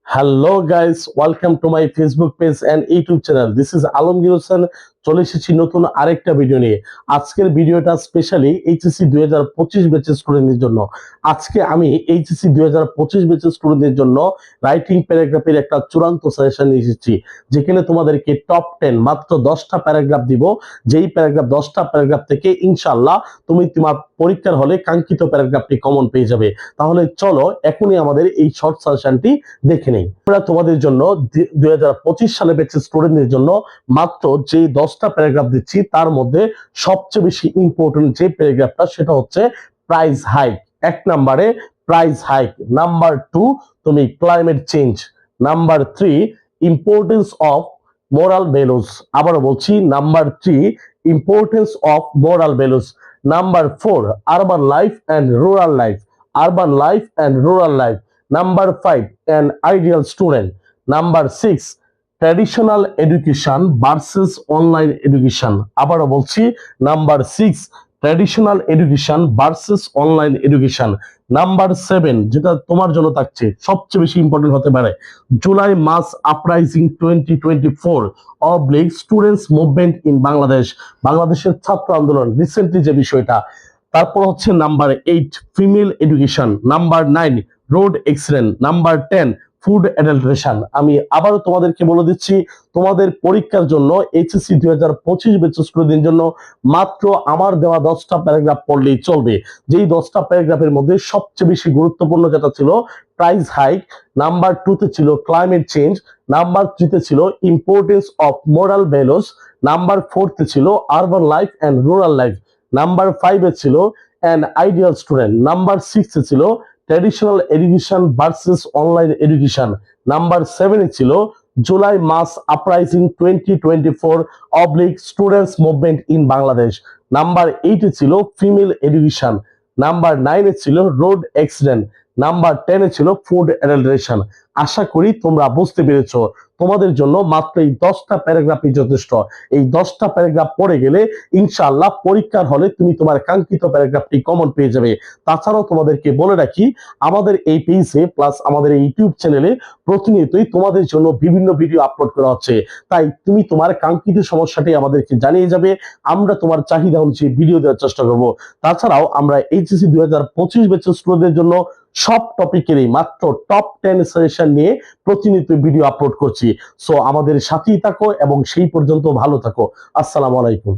Hello guys, welcome to my Facebook page and YouTube channel. This is Alamgir Hossain. চলে এসেছি নতুন আরেকটা video নিয়ে। আজকের ভিডিওটা স্পেশালি এইচএসসি 2025 ব্যাচের স্টুডেন্টদের জন্য। আজকে আমি এইচএসসি 2025 ব্যাচের স্টুডেন্টদের জন্য রাইটিং প্যারাগ্রাফের একটা চূড়ান্ত সাজেশন নিয়ে এসেছি, যেখানে তোমাদেরকে টপ 10 মাত্র 10টা প্যারাগ্রাফ দিব। যেই প্যারাগ্রাফ 10টা প্যারাগ্রাফ থেকে ইনশাআল্লাহ তুমি তোমার পরীক্ষার হলে কাঙ্ক্ষিত প্যারাগ্রাফটি কমন পেয়ে যাবে। তাহলে চলো এখনই আমাদের এই শর্ট সাজেশনটি দেখে নেই। আমরা তোমাদের জন্য 2025 সালে ব্যাচের স্টুডেন্টদের জন্য মাত্র যে 10টা প্যারাগ্রাফ দিচ্ছি, তার মধ্যে সবচেয়ে বেশি ইম্পর্টেন্ট যে প্যারাগ্রাফটা সেটা হচ্ছে প্রাইস হাইক। এক নম্বরে প্রাইস হাইক, নাম্বার 2 তুমি climate change, number 3 importance of moral values. আবারও বলছি, number 3 importance of moral values, number 4 urban life and rural life, urban life and rural life, number 5 an ideal student, number 6 traditional education versus online education. আবারও বলছি, number 6 traditional education versus online education. Number 7 যেটা তোমার জন্য থাকছে সবচেয়ে বেশি important হতে পারে, জুলাই মাস uprising 2024 oblique students movement in Bangladesh, বাংলাদেশের ছাত্র আন্দোলন রিসেন্টলি যে বিষয়টা। তারপর হচ্ছে number 8 female education, number 9 road accident, number 10 food adulteration. আমি আবারও তোমাদেরকে বলে দিচ্ছি, তোমাদের পরীক্ষার জন্য এইচএসসি 2025 ব্যাচের স্টুডেন্টদের জন্য মাত্র আমার দেওয়া 10টা প্যারাগ্রাফ পড়লেই চলবে। যেই 10টা প্যারাগ্রাফের মধ্যে সবচেয়ে বেশি গুরুত্বপূর্ণ যেটা ছিল প্রাইস হাইক, নাম্বার 2 তে ছিল ক্লাইমেট চেঞ্জ, নাম্বার 3 তে ছিল importance of moral values, number 4 তে ছিল urban life and rural life, number 5 এ ছিল অ্যান আইডিয়াল স্টুডেন্ট, নাম্বার 6 এ ছিল traditional education versus online education, number 7 এ ছিল জুলাই মাস uprising 2024 oblique students movement in Bangladesh, number 8 এ ছিল ফিমেল এডুকেশন, নাম্বার 9 এ ছিল রোড অ্যাক্সিডেন্ট, নাম্বার 10 এ ছিল ফুড অ্যাডাল্টারেশন। আশা করি তোমরা বুঝতে পেরেছো। তোমাদের জন্য মাত্র এই 10টা প্যারাগ্রাফই যথেষ্ট। এই 10টা প্যারাগ্রাফ পড়ে গেলে ইনশাআল্লাহ পরীক্ষার হলে তুমি তোমার কাঙ্ক্ষিত প্যারাগ্রাফটি কমন পেয়ে যাবে। তাছাড়াও তোমাদেরকে বলে রাখি, আমাদের এই পেজে প্লাস আমাদের এই ইউটিউব চ্যানেলে প্রতিনিয়তই তোমাদের জন্য বিভিন্ন ভিডিও আপলোড করা হচ্ছে। তাই তুমি তোমার কাঙ্ক্ষিত সমস্যাটি আমাদেরকে জানিয়ে যাবে, আমরা তোমার চাহিদা অনুযায়ী ভিডিও দেওয়ার চেষ্টা করব। তাছাড়াও আমরা এইচএসসি 2025 ব্যাচের স্টুডেন্টদের জন্য সব টপিকেরই মাত্র টপ 10 সাজেশন নিয়ে প্রতিনিয়ত ভিডিও আপলোড করছি। সো আমাদের সাথেই থাকো এবং সেই পর্যন্ত ভালো থাকো। আসসালামু আলাইকুম।